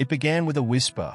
It began with a whisper.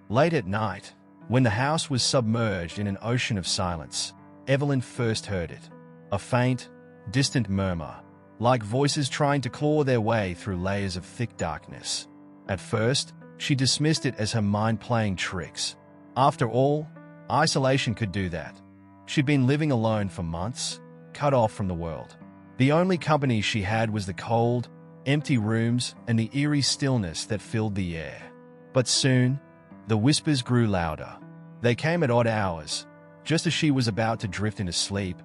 Late at night, when the house was submerged in an ocean of silence, Evelyn first heard it. A faint, distant murmur, like voices trying to claw their way through layers of thick darkness. At first, she dismissed it as her mind playing tricks. After all, isolation could do that. She'd been living alone for months, cut off from the world. The only company she had was the cold, empty rooms and the eerie stillness that filled the air. But soon, the whispers grew louder. They came at odd hours, just as she was about to drift into sleep,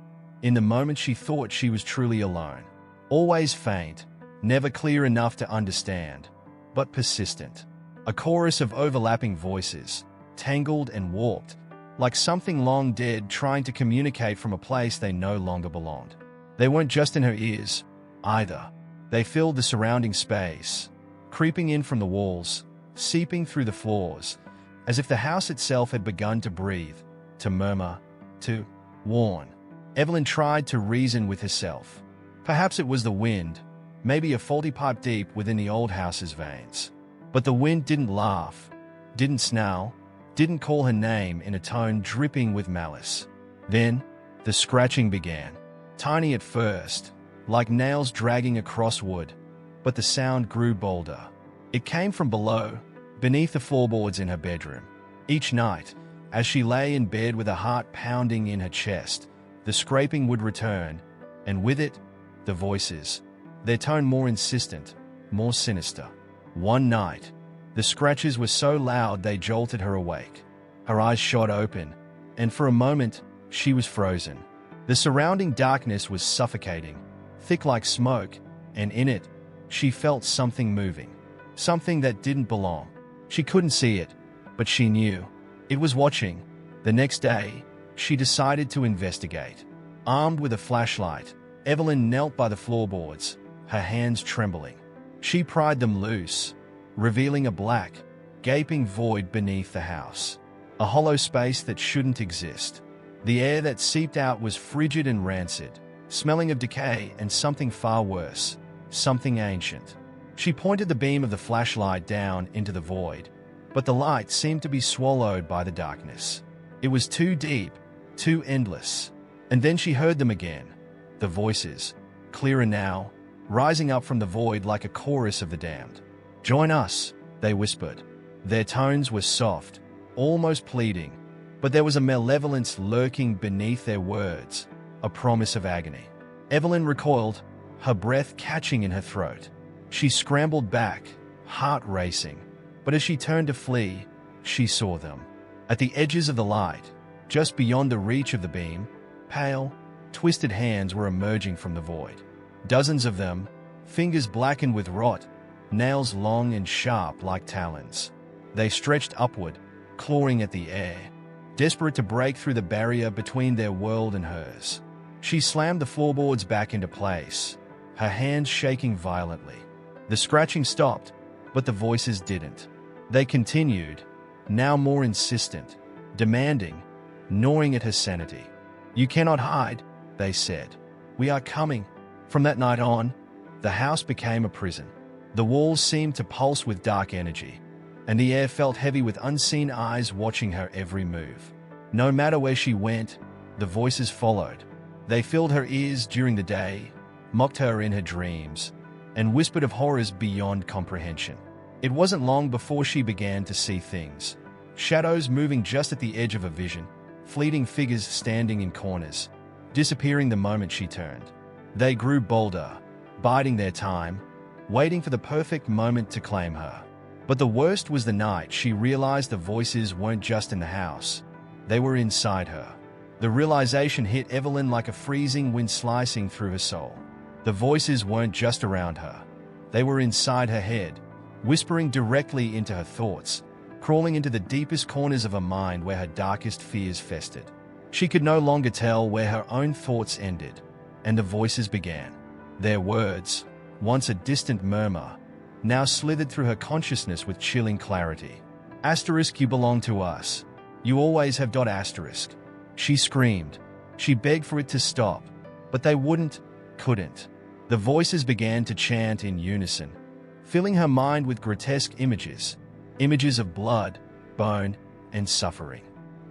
in the moment she thought she was truly alone. Always faint, never clear enough to understand, but persistent. A chorus of overlapping voices, tangled and warped, like something long dead trying to communicate from a place they no longer belonged. They weren't just in her ears, either. They filled the surrounding space, creeping in from the walls, seeping through the floors, as if the house itself had begun to breathe, to murmur, to warn. Evelyn tried to reason with herself. Perhaps it was the wind, maybe a faulty pipe deep within the old house's veins. But the wind didn't laugh, didn't snarl, didn't call her name in a tone dripping with malice. Then, the scratching began. Tiny at first, like nails dragging across wood, but the sound grew bolder. It came from below, beneath the floorboards in her bedroom. Each night, as she lay in bed with her heart pounding in her chest, the scraping would return, and with it, the voices, their tone more insistent, more sinister. One night, the scratches were so loud they jolted her awake. Her eyes shot open, and for a moment, she was frozen. The surrounding darkness was suffocating, thick like smoke, and in it, she felt something moving. Something that didn't belong. She couldn't see it, but she knew. It was watching. The next day, she decided to investigate. Armed with a flashlight, Evelyn knelt by the floorboards, her hands trembling. She pried them loose, revealing a black, gaping void beneath the house. A hollow space that shouldn't exist. The air that seeped out was frigid and rancid, smelling of decay and something far worse, something ancient. She pointed the beam of the flashlight down into the void, but the light seemed to be swallowed by the darkness. It was too deep, too endless. And then she heard them again, the voices, clearer now, rising up from the void like a chorus of the damned. "Join us," they whispered. Their tones were soft, almost pleading, but there was a malevolence lurking beneath their words, a promise of agony. Evelyn recoiled, her breath catching in her throat. She scrambled back, heart racing, but as she turned to flee, she saw them. At the edges of the light, just beyond the reach of the beam, pale, twisted hands were emerging from the void. Dozens of them, fingers blackened with rot, nails long and sharp like talons. They stretched upward, clawing at the air, desperate to break through the barrier between their world and hers. She slammed the floorboards back into place, her hands shaking violently. The scratching stopped, but the voices didn't. They continued, now more insistent, demanding, gnawing at her sanity. "You cannot hide," they said. "We are coming." From that night on, the house became a prison. The walls seemed to pulse with dark energy, and the air felt heavy with unseen eyes watching her every move. No matter where she went, the voices followed. They filled her ears during the day, mocked her in her dreams, and whispered of horrors beyond comprehension. It wasn't long before she began to see things. Shadows moving just at the edge of her vision, fleeting figures standing in corners, disappearing the moment she turned. They grew bolder, biding their time, waiting for the perfect moment to claim her. But the worst was the night she realized the voices weren't just in the house. They were inside her. The realization hit Evelyn like a freezing wind slicing through her soul. The voices weren't just around her. They were inside her head, whispering directly into her thoughts, crawling into the deepest corners of her mind where her darkest fears festered. She could no longer tell where her own thoughts ended, and the voices began. Their words, once a distant murmur, now slithered through her consciousness with chilling clarity. "Asterisk, you belong to us. You always have. Asterisk." She screamed. She begged for it to stop, but they couldn't. The voices began to chant in unison, filling her mind with grotesque images. Images of blood, bone, and suffering.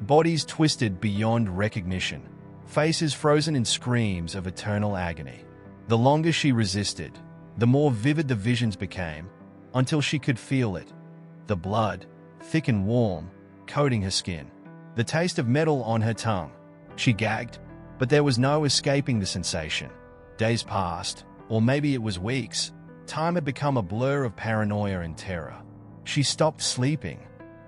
Bodies twisted beyond recognition. Faces frozen in screams of eternal agony. The longer she resisted, the more vivid the visions became, until she could feel it. The blood, thick and warm, coating her skin. The taste of metal on her tongue. She gagged, but there was no escaping the sensation. Days passed, or maybe it was weeks. Time had become a blur of paranoia and terror. She stopped sleeping.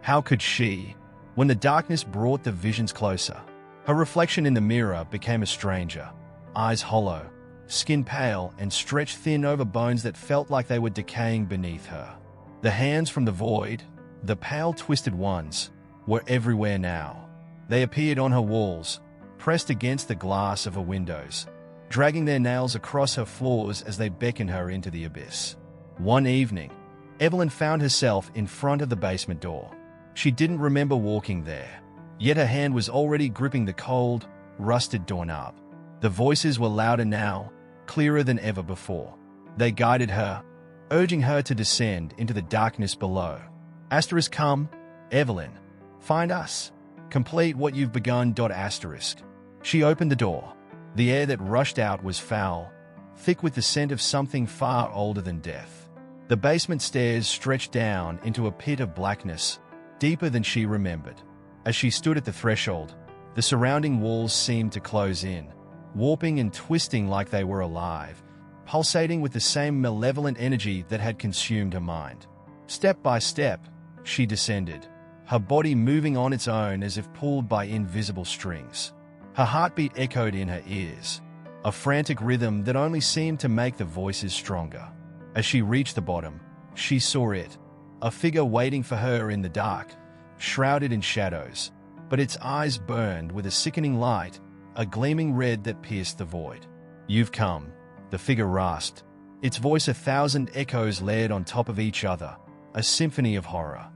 How could she, when the darkness brought the visions closer? Her reflection in the mirror became a stranger. Eyes hollow, skin pale and stretched thin over bones that felt like they were decaying beneath her. The hands from the void, the pale twisted ones, were everywhere now. They appeared on her walls, pressed against the glass of her windows, dragging their nails across her floors as they beckoned her into the abyss. One evening, Evelyn found herself in front of the basement door. She didn't remember walking there, yet her hand was already gripping the cold, rusted doorknob. The voices were louder now, clearer than ever before. They guided her, urging her to descend into the darkness below. Asterisk come, Evelyn. Find us. Complete what you've begun. Asterisk. She opened the door. The air that rushed out was foul, thick with the scent of something far older than death. The basement stairs stretched down into a pit of blackness, deeper than she remembered. As she stood at the threshold, the surrounding walls seemed to close in, warping and twisting like they were alive, pulsating with the same malevolent energy that had consumed her mind. Step by step, she descended, her body moving on its own as if pulled by invisible strings. Her heartbeat echoed in her ears, a frantic rhythm that only seemed to make the voices stronger. As she reached the bottom, she saw it, a figure waiting for her in the dark, shrouded in shadows, but its eyes burned with a sickening light, a gleaming red that pierced the void. You've come, the figure rasped, its voice 1,000 echoes layered on top of each other, a symphony of horror.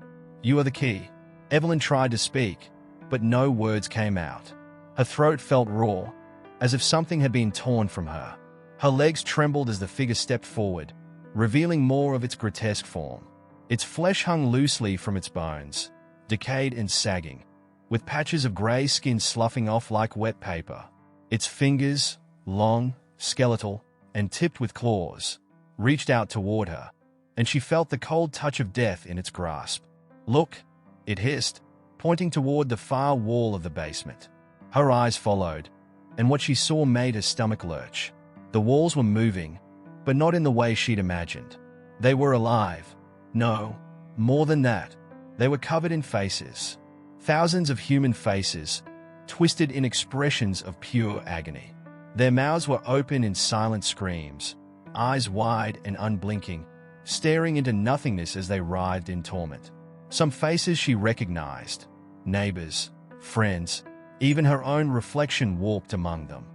You are the key. Evelyn tried to speak, but no words came out. Her throat felt raw, as if something had been torn from her. Her legs trembled as the figure stepped forward, revealing more of its grotesque form. Its flesh hung loosely from its bones, decayed and sagging, with patches of grey skin sloughing off like wet paper. Its fingers, long, skeletal, and tipped with claws, reached out toward her, and she felt the cold touch of death in its grasp. Look, it hissed, pointing toward the far wall of the basement. Her eyes followed, and what she saw made her stomach lurch. The walls were moving, but not in the way she'd imagined. They were alive. No, more than that. They were covered in faces. Thousands of human faces, twisted in expressions of pure agony. Their mouths were open in silent screams, eyes wide and unblinking, staring into nothingness as they writhed in torment. Some faces she recognized, neighbors, friends, even her own reflection warped among them.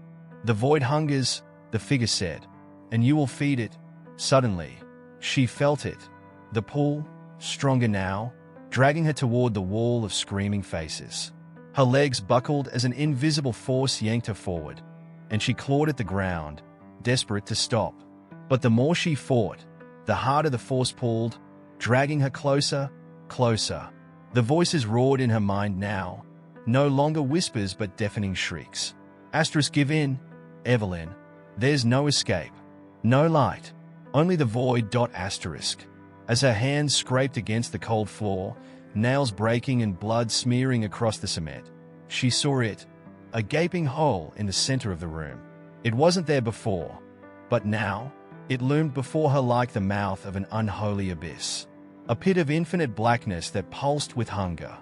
The void hungers, the figure said, and you will feed it. Suddenly, she felt it, the pull, stronger now, dragging her toward the wall of screaming faces. Her legs buckled as an invisible force yanked her forward, and she clawed at the ground, desperate to stop. But the more she fought, the harder the force pulled, dragging her closer, closer. The voices roared in her mind now, no longer whispers but deafening shrieks. Asterisk give in, Evelyn. There's no escape. No light. Only the void. Asterisk. As her hands scraped against the cold floor, nails breaking and blood smearing across the cement, she saw it, a gaping hole in the center of the room. It wasn't there before, but now, it loomed before her like the mouth of an unholy abyss. A pit of infinite blackness that pulsed with hunger.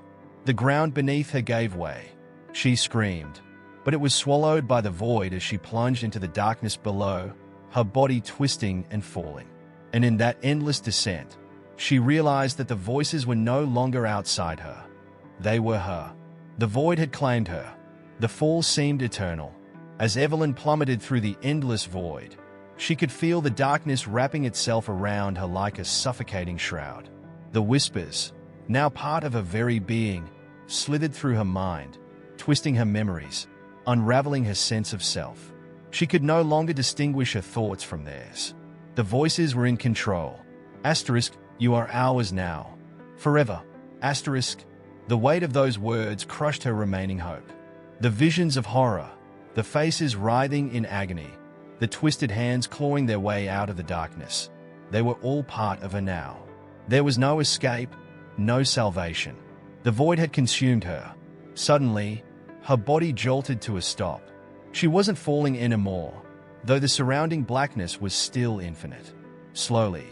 The ground beneath her gave way. She screamed, but it was swallowed by the void as she plunged into the darkness below, her body twisting and falling. And in that endless descent, she realized that the voices were no longer outside her. They were her. The void had claimed her. The fall seemed eternal. As Evelyn plummeted through the endless void, she could feel the darkness wrapping itself around her like a suffocating shroud. The whispers, now part of her very being, slithered through her mind, twisting her memories, unraveling her sense of self. She could no longer distinguish her thoughts from theirs. The voices were in control. Asterisk, you are ours now. Forever. Asterisk. The weight of those words crushed her remaining hope. The visions of horror, the faces writhing in agony, the twisted hands clawing their way out of the darkness. They were all part of her now. There was no escape, no salvation. The void had consumed her. Suddenly, her body jolted to a stop. She wasn't falling anymore, though the surrounding blackness was still infinite. Slowly,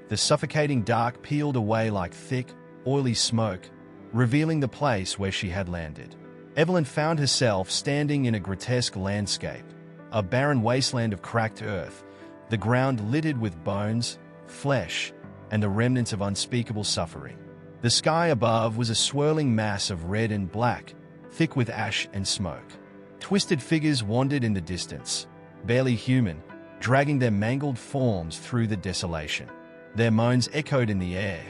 the suffocating dark peeled away like thick, oily smoke, revealing the place where she had landed. Evelyn found herself standing in a grotesque landscape, a barren wasteland of cracked earth, the ground littered with bones, flesh, and the remnants of unspeakable suffering. The sky above was a swirling mass of red and black, thick with ash and smoke. Twisted figures wandered in the distance, barely human, dragging their mangled forms through the desolation. Their moans echoed in the air,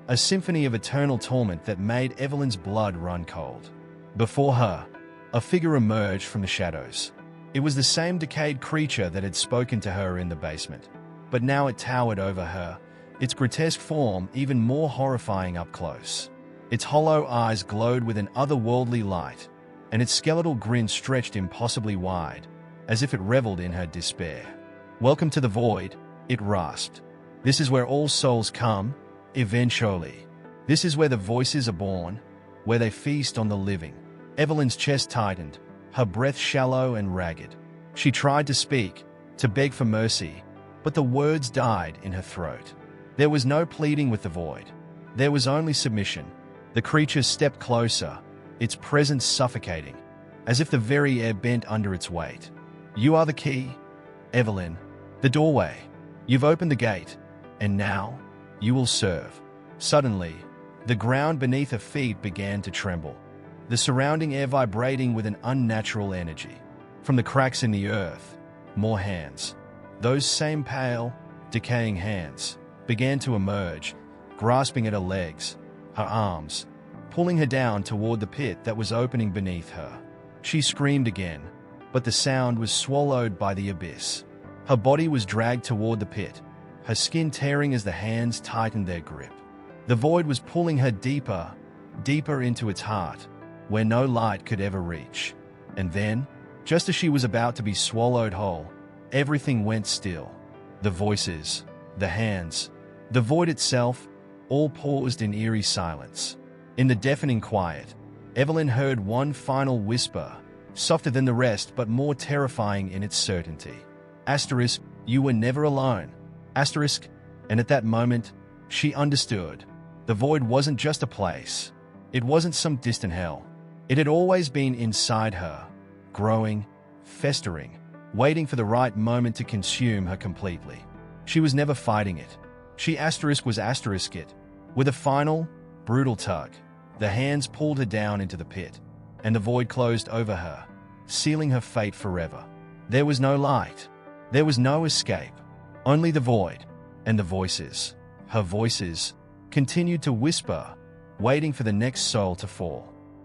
a symphony of eternal torment that made Evelyn's blood run cold. Before her, a figure emerged from the shadows. It was the same decayed creature that had spoken to her in the basement, but now it towered over her, its grotesque form even more horrifying up close. Its hollow eyes glowed with an otherworldly light, and its skeletal grin stretched impossibly wide, as if it reveled in her despair. "Welcome to the void," it rasped. "This is where all souls come, eventually. This is where the voices are born, where they feast on the living." Evelyn's chest tightened, her breath shallow and ragged. She tried to speak, to beg for mercy, but the words died in her throat. There was no pleading with the void. There was only submission. The creature stepped closer, its presence suffocating, as if the very air bent under its weight. "You are the key, Evelyn. The doorway. You've opened the gate, and now you will serve." Suddenly, the ground beneath her feet began to tremble, the surrounding air vibrating with an unnatural energy. From the cracks in the earth, more hands, those same pale, decaying hands, began to emerge, grasping at her legs, her arms, pulling her down toward the pit that was opening beneath her. She screamed again, but the sound was swallowed by the abyss. Her body was dragged toward the pit, her skin tearing as the hands tightened their grip. The void was pulling her deeper, deeper into its heart, where no light could ever reach. And then, just as she was about to be swallowed whole, everything went still. The voices, the hands, the void itself, all paused in eerie silence. In the deafening quiet, Evelyn heard one final whisper, softer than the rest but more terrifying in its certainty. Asterisk, "You were never alone." Asterisk, and at that moment, she understood. The void wasn't just a place. It wasn't some distant hell. It had always been inside her, growing, festering, waiting for the right moment to consume her completely. She was never fighting it. She was asterisk it. With a final, brutal tug, the hands pulled her down into the pit, and the void closed over her, sealing her fate forever. There was no light. There was no escape. Only the void, and the voices, her voices, continued to whisper, waiting for the next soul to fall.